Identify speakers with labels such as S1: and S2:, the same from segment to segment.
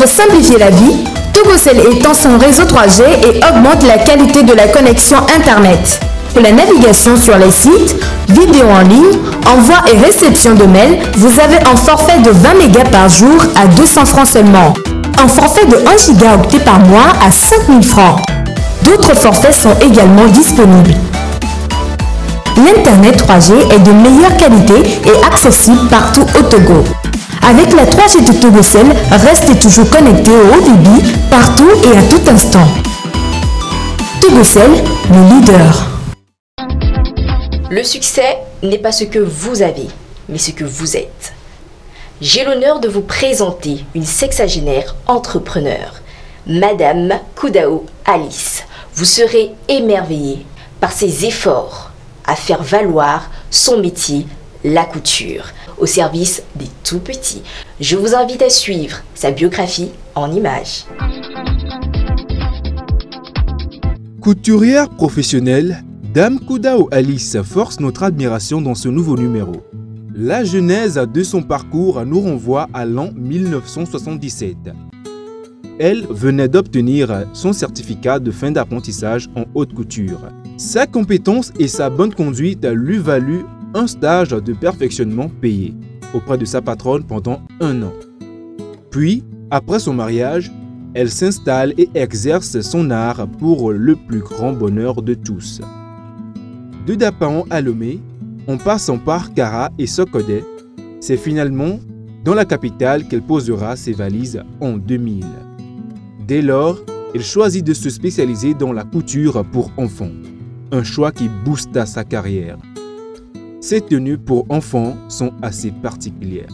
S1: Pour simplifier la vie, Togocel étend son réseau 3G et augmente la qualité de la connexion Internet. Pour la navigation sur les sites, vidéos en ligne, envoi et réception de mails, vous avez un forfait de 20 mégas par jour à 200 francs seulement. Un forfait de 1 gigaoctet par mois à 5000 francs. D'autres forfaits sont également disponibles. L'Internet 3G est de meilleure qualité et accessible partout au Togo. Avec la 3G de Togocel, restez toujours connecté au haut débit, partout et à tout instant. Togocel, le leader.
S2: Le succès n'est pas ce que vous avez, mais ce que vous êtes. J'ai l'honneur de vous présenter une sexagénaire entrepreneur, Madame Koudao Alice. Vous serez émerveillé par ses efforts à faire valoir son métier, la couture, au service des tout-petits. Je vous invite à suivre sa biographie en images.
S3: Couturière professionnelle, Dame Koudao Alice force notre admiration dans ce nouveau numéro. La genèse de son parcours nous renvoie à l'an 1977. Elle venait d'obtenir son certificat de fin d'apprentissage en haute couture. Sa compétence et sa bonne conduite lui valut un stage de perfectionnement payé auprès de sa patronne pendant 1 an. Puis, après son mariage, elle s'installe et exerce son art pour le plus grand bonheur de tous. De Dapaon à Lomé, en passant par Kara et Sokodé, c'est finalement dans la capitale qu'elle posera ses valises en 2000. Dès lors, elle choisit de se spécialiser dans la couture pour enfants, un choix qui boosta sa carrière. Ses tenues pour enfants sont assez particulières.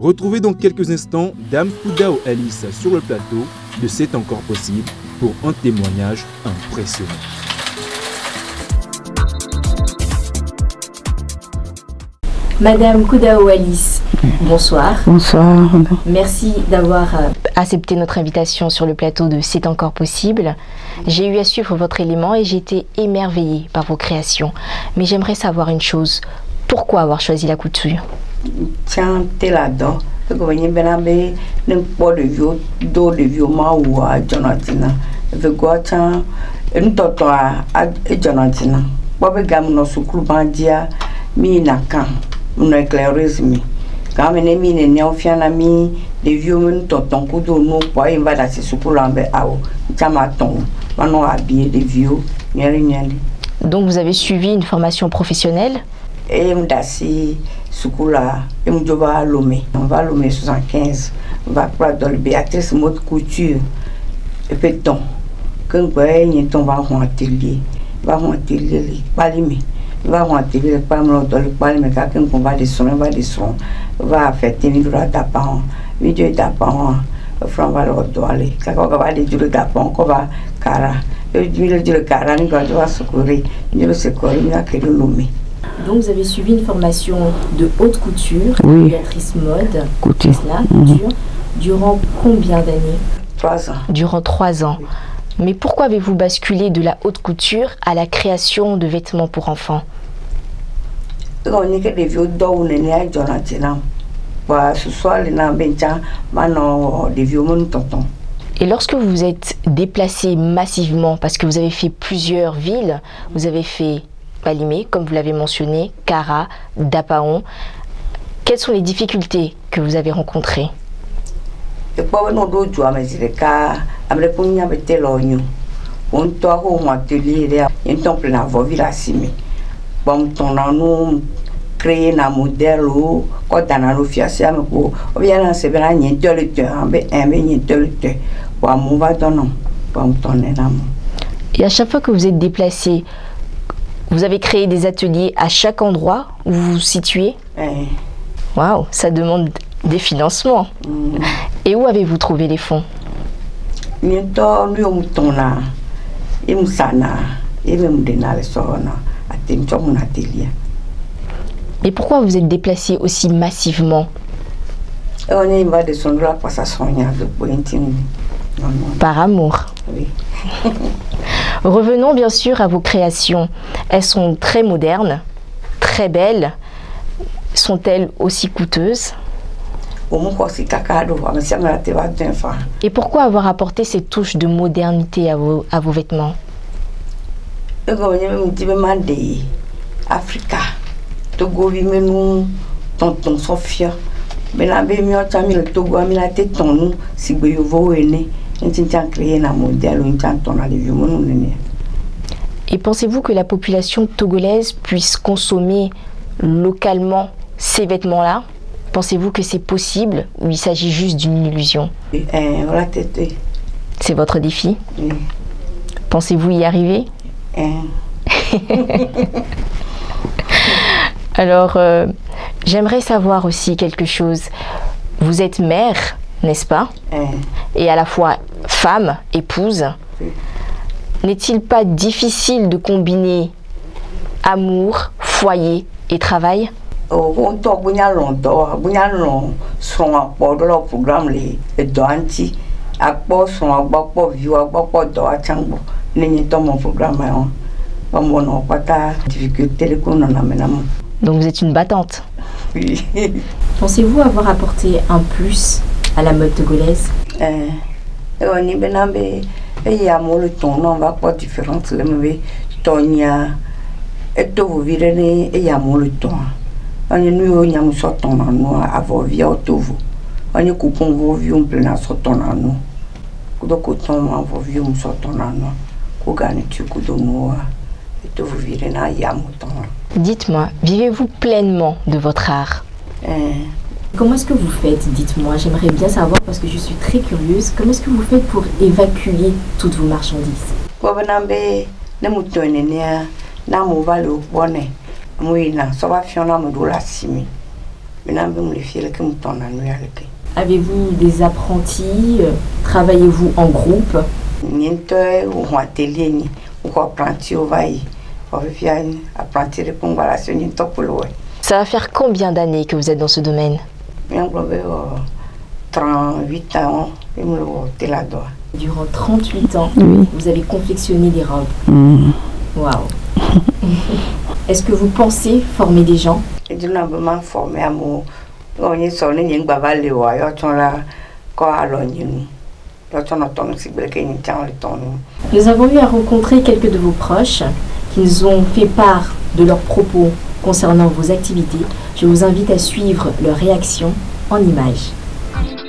S3: Retrouvez dans quelques instants Dame Koudao Alice sur le plateau de C'est encore possible pour un témoignage impressionnant.
S2: Madame Koudao Alice, bonsoir.
S4: Bonsoir.
S2: Merci d'avoir accepté notre invitation sur le plateau de C'est encore possible. J'ai eu à suivre votre élément et j'ai été émerveillée par vos créations. Mais j'aimerais savoir une chose. Pourquoi avoir choisi la couture?
S4: Tiens, t'es là-dedans. Je vais venir n'importe de vieux ou à Jonathan. Je vais tiens, une toto à Jonathan. Bob Gam no sucru bandia, mi na can, mon éclairisme. Quand mes amis n'est en mi, des vieux men tonton couteau no pas va la se sucru lambe ao. Tamaton, manon habillé des vieux, nyali.
S2: Donc vous avez suivi une formation professionnelle?
S4: Et m'dassi Soukoula, et m'doba à Lomé. On va à Lomé 75. On va prendre dans le Béatrice mode couture. Et puis ton, quand on va à un atelier, va à un atelier, pas limé. Va à un atelier, pas me dans le palme, quand on va descendre, va faire tes vidéos d'apparent, vidéo d'apparent, on va le retourner. Quand on va aller du d'apparent, on va cara. Et le cara, on va secourir, il le secourir, il a que le Lomé.
S2: Donc vous avez suivi une formation de haute couture,
S4: oui.
S2: Béatrice mode, couture, durant combien d'années?
S4: 3 ans.
S2: Durant 3 ans. Mais pourquoi avez-vous basculé de la haute couture à la création de vêtements pour enfants?
S4: On est que des vieux d'eau, on est à Jonathan. Ce soir, les Nambétiens, maintenant, des vieux mon tonton.
S2: Et lorsque vous vous êtes déplacé massivement, parce que vous avez fait plusieurs villes, vous avez fait Palimé, comme vous l'avez mentionné, Kara, Dapaon. Quelles sont les difficultés que vous avez rencontrées?
S4: créer un modèle ou quand on a l'office à me pour bien c'est bien un intellectuel un intellectuel pour mon va donner pour me donner l'amour.
S2: Et à chaque fois que vous êtes déplacé, vous avez créé des ateliers à chaque endroit où vous vous situez? Waouh, ça demande des financements. Et où avez-vous trouvé les fonds? Et pourquoi vous êtes déplacé aussi massivement? Par amour.
S4: Oui.
S2: Revenons bien sûr à vos créations. Elles sont très modernes, très belles. Sont-elles aussi coûteuses? Et pourquoi avoir apporté cette touche de modernité à vos vêtements?
S4: Africa, Togo, tonton Sophia, mais la le Togo, la tête ton si vous créé un modèle
S2: Et pensez-vous que la population togolaise puisse consommer localement ces vêtements-là? Pensez-vous que c'est possible ou il s'agit juste d'une illusion? C'est votre défi?
S4: Oui.
S2: Pensez-vous y arriver? Alors, j'aimerais savoir aussi quelque chose. Vous êtes mère, n'est-ce pas? Et à la fois femme, épouse. N'est-il pas difficile de combiner amour, foyer et travail? Donc vous êtes une battante.
S4: Oui.
S2: Pensez-vous avoir apporté un plus à la mode togolaise? Dites-moi, vivez-vous pleinement de votre art? Comment est-ce que vous faites? Dites-moi, j'aimerais bien savoir parce que je suis très curieuse. Comment est-ce que vous faites pour évacuer toutes vos marchandises? Avez-vous des apprentis? Travaillez-vous en groupe? Ça va faire combien d'années que vous êtes dans ce domaine?
S4: 38 ans.
S2: Durant 38 ans,
S1: Oui.
S2: vous avez confectionné des robes. Waouh. Est-ce que vous pensez former des gens? Nous avons eu à rencontrer quelques de vos proches qui nous ont fait part de leurs propos concernant vos activités. Je vous invite à suivre leurs réactions en images.
S5: J'aime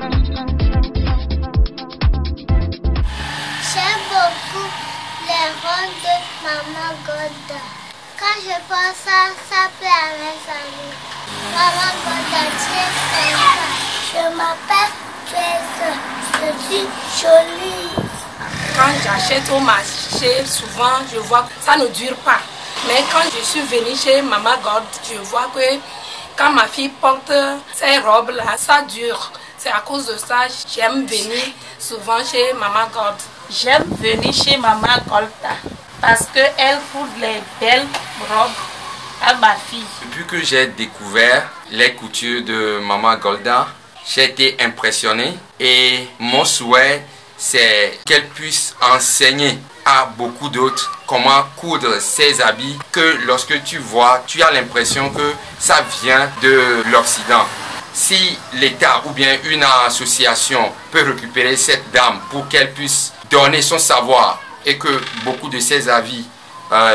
S5: beaucoup les rondes de Maman Golda. Quand je pense ça plaît à mes amis. Maman Golda, tu es sympa. Je m'appelle Trace. Je suis jolie.
S6: Quand j'achète au marché, souvent je vois que ça ne dure pas. Mais quand je suis venue chez Maman God, je vois que quand ma fille porte ces robes-là, ça dure. C'est à cause de ça que j'aime venir souvent chez Maman God. J'aime venir chez Maman Golda parce qu'elle coud les belles robes à ma fille.
S7: Depuis que j'ai découvert les coutures de Maman Golda, j'ai été impressionné et mon souhait c'est qu'elle puisse enseigner à beaucoup d'autres comment coudre ces habits que lorsque tu vois, tu as l'impression que ça vient de l'Occident. Si l'État ou bien une association peut récupérer cette dame pour qu'elle puisse donner son savoir et que beaucoup de ces habits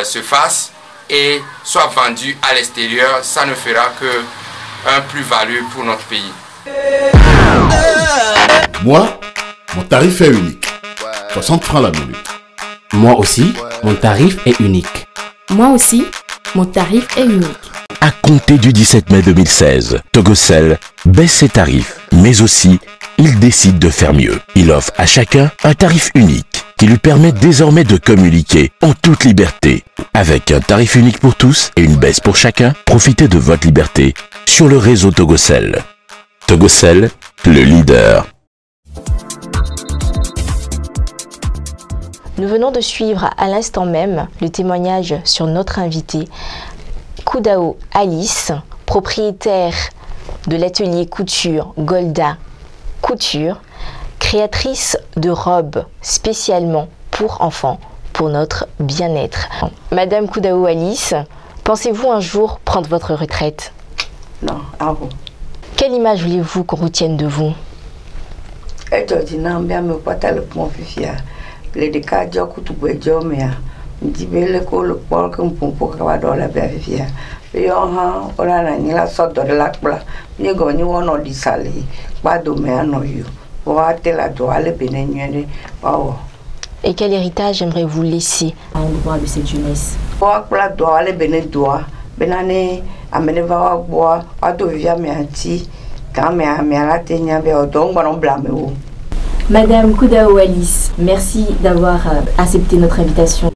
S7: se fassent et soient vendus à l'extérieur, ça ne fera que un plus-value pour notre pays.
S8: Moi, mon tarif est unique. 60 francs la minute.
S9: Moi aussi, mon tarif est unique.
S1: Moi aussi, mon tarif est unique.
S9: À compter du 17 mai 2016, Togocel baisse ses tarifs, mais aussi, il décide de faire mieux. Il offre à chacun un tarif unique qui lui permet désormais de communiquer en toute liberté. Avec un tarif unique pour tous et une baisse pour chacun, profitez de votre liberté sur le réseau Togocel. Togocel, le leader.
S2: Nous venons de suivre à l'instant même le témoignage sur notre invitée, Koudao Alice, propriétaire de l'atelier couture Golda Couture, créatrice de robes spécialement pour enfants, pour notre bien-être. Madame Koudao Alice, pensez-vous un jour prendre votre retraite?
S4: Non, ah bon.
S2: Quelle image voulez-vous qu'on retienne de vous?
S4: Le décadjo kutubejo mea ndibele ko le pol que mpompo ka do la bafia yo ha ora na ni la so do la kpla ni go ni wono di sale ba do me no yo wa te la do ale benenye wa.
S2: Et quel héritage aimeriez-vous laisser à l'endroit de cette jeunesse?
S4: Wa kpla do ale benedua benane amene va wa do via me anti quand me la tenya be o do ngwa no blame wo.
S2: Madame Koudao Alice, merci d'avoir accepté notre invitation.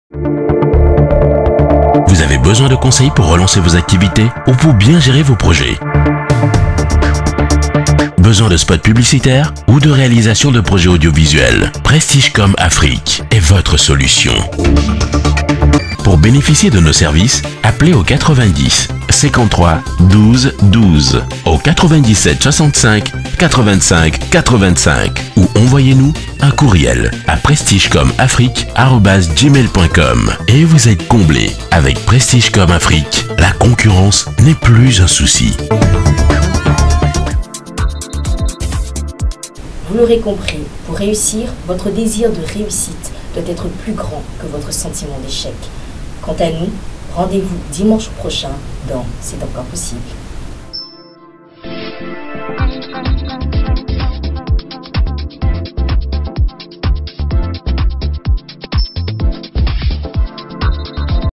S9: Vous avez besoin de conseils pour relancer vos activités ou pour bien gérer vos projets? Besoin de spots publicitaires ou de réalisation de projets audiovisuels? Prestigecom Afrique est votre solution. Pour bénéficier de nos services, appelez au 90 53 12 12, au 97 65 85 85 ou envoyez-nous un courriel à prestigecomafrique@gmail.com et vous êtes comblé. Avec Prestigecom Afrique, la concurrence n'est plus un souci.
S2: Vous l'aurez compris, pour réussir, votre désir de réussite doit être plus grand que votre sentiment d'échec. Quant à nous, rendez-vous dimanche prochain dans C'est encore possible.